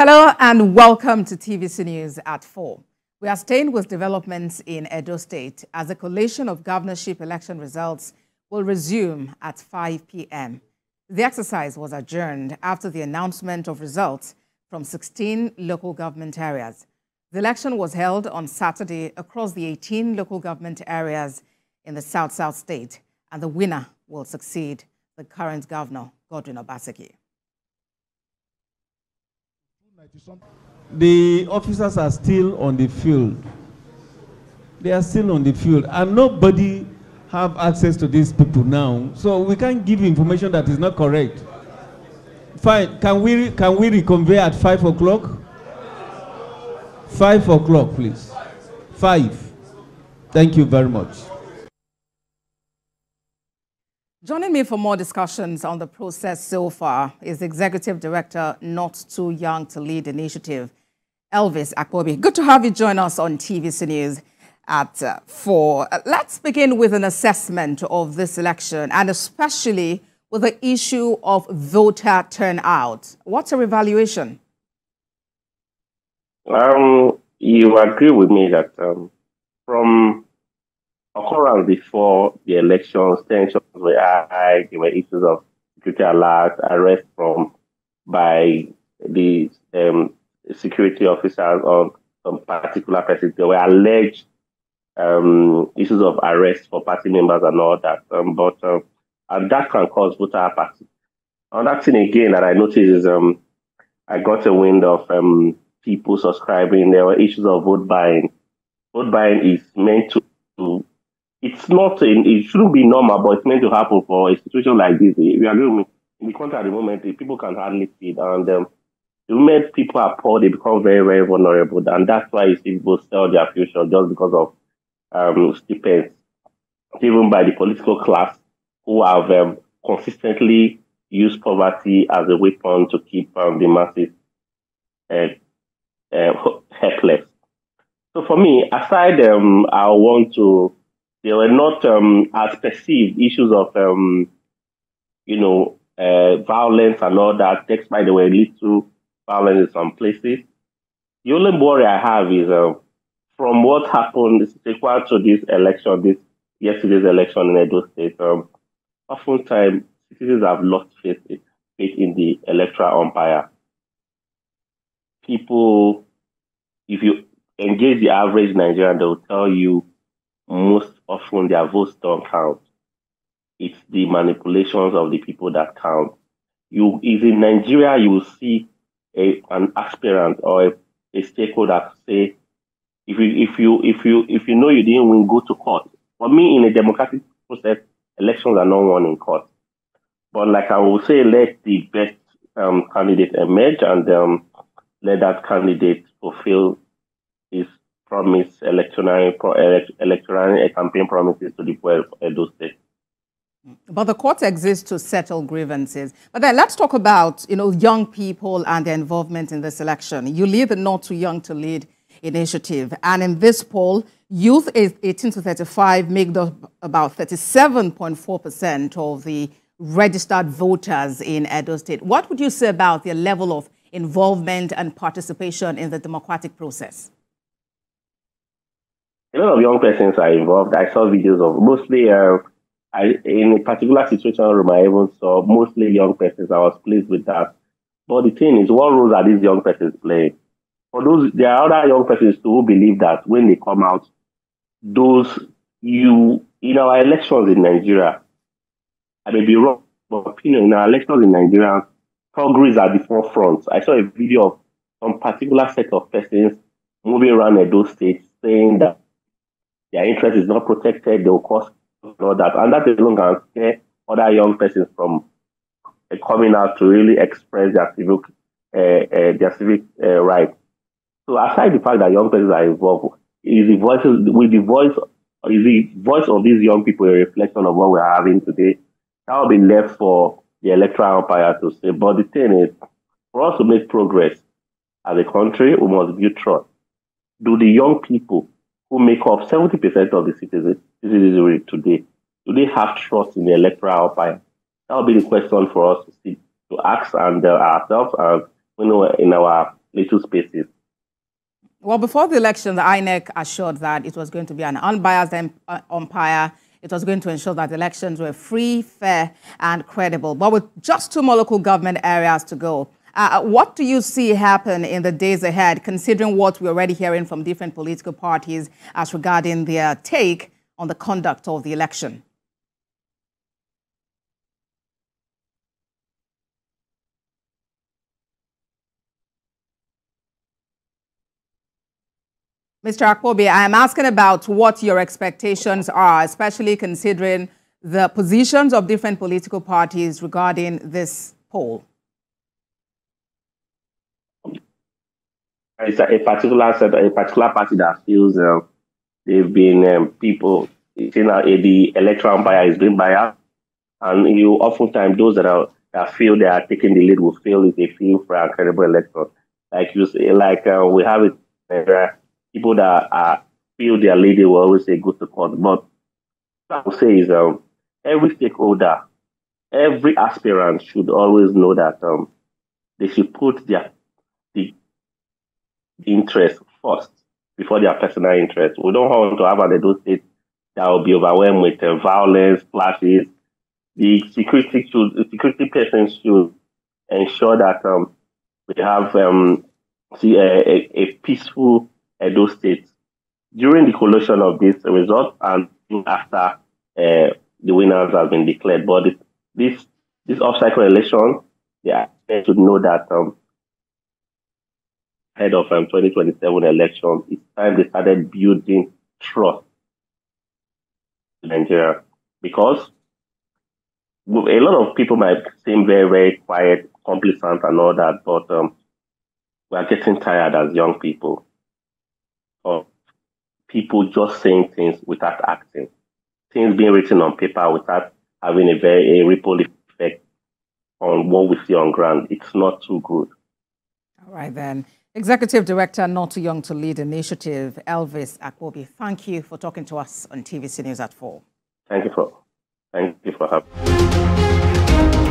Hello and welcome to TVC News at 4. We are staying with developments in Edo State as the collation of governorship election results will resume at 5 p.m. The exercise was adjourned after the announcement of results from 16 local government areas. The election was held on Saturday across the 18 local government areas in the South State, and the winner will succeed the current governor, Godwin Obaseki. The officers are still on the field. They are still on the field, and nobody have access to these people now. So we can't give information that is not correct. Fine. Can we reconvene at 5 o'clock? 5 o'clock, please. 5. Thank you very much. Joining me for more discussions on the process so far is Executive Director, Not Too Young to Lead Initiative, Elvis Akpobi. Good to have you join us on TVC News at 4. Let's begin with an assessment of this election, and especially with the issue of voter turnout. What's your evaluation? You agree with me that from occurrence before the elections, tensions were high, there were issues of security alert, arrest by the security officers on some particular persons. There were alleged issues of arrest for party members and all that, and that can cause voter apathy. Another thing again that I noticed is I got a wind of people subscribing. There were issues of vote buying. Vote buying is meant to it's not, it shouldn't be normal, but it's meant to happen for a situation like this. If you agree with me, in the country at the moment, people can hardly feed, and the moment people are poor, they become very, very vulnerable, and that's why you see people sell their future just because of stipends, given by the political class who have consistently used poverty as a weapon to keep the masses helpless. So for me, aside, I want to. There were not as perceived issues of, violence and all that. Despite there were little violence in some places. The only worry I have is from what happened sequel to this election, yesterday's election in Edo State. Oftentimes, citizens have lost faith in the electoral umpire. People, if you engage the average Nigerian, they will tell you most often their votes don't count. It's the manipulations of the people that count. If in Nigeria you will see an aspirant or a stakeholder say, if you know you didn't win, go to court. For me, in a democratic process, elections are not won in court. But like I will say, let the best candidate emerge, and let that candidate fulfill his promise, electoral campaign promises to the people of Edo State. But the court exists to settle grievances. But then let's talk about, young people and their involvement in this election. You lead the Not Too Young to Lead initiative. And in this poll, youth 18 to 35 make up about 37.4% of the registered voters in Edo State. What would you say about their level of involvement and participation in the democratic process? A lot of young persons are involved. I saw videos of mostly, in a particular situation room, I even saw mostly young persons. I was pleased with that. But the thing is, what roles are these young persons playing? For those, there are other young persons too who believe that when they come out, in our elections in Nigeria, I may be wrong, but opinion, in our elections in Nigeria, Congress are the forefront. I saw a video of some particular set of persons moving around Edo State saying that their interest is not protected, they will cause all that. And that alone can scare other young persons from coming out to really express their civic rights. So aside the fact that young persons are involved, is the voice of these young people a reflection of what we're having today? That will be left for the electoral umpire to say. But the thing is, for us to make progress as a country, we must build trust. Do the young people who make up 70% of the citizenry today, do they have trust in the electoral umpire? That will be the question for us to ask and ourselves, and in our little spaces. Well, before the election, the INEC assured that it was going to be an unbiased umpire. It was going to ensure that elections were free, fair, and credible. But with just 2 more local government areas to go, what do you see happen in the days ahead, considering what we're already hearing from different political parties as regarding their take on the conduct of the election? Mr. Akpobi, I am asking about what your expectations are, especially considering the positions of different political parties regarding this poll. It's a particular party that feels they've been people saying that the electoral umpire is being biased, and oftentimes those that feel they are taking the lead will feel it's a free, fair, and credible election. Like you say, we have it. People that feel they are leading will always say go to court. But what I would say is every stakeholder, every aspirant should always know that they should put the interest first before their personal interest. We don't want to have an Edo state that will be overwhelmed with violence, clashes. The security persons should ensure that we have a peaceful Edo State during the collation of this result and after the winners have been declared. But this off-cycle election, they should know that ahead of 2027 election, it's time they started building trust in Nigeria, because a lot of people might seem very, very quiet, complacent and all that, but we are getting tired as young people of people just saying things without acting, things being written on paper without having a ripple effect on what we see on ground. It's not too good. All right, then. Executive Director, Not Too Young to Lead Initiative, Elvis Akpobi, thank you for talking to us on TVC News at 4. Thank you for having me.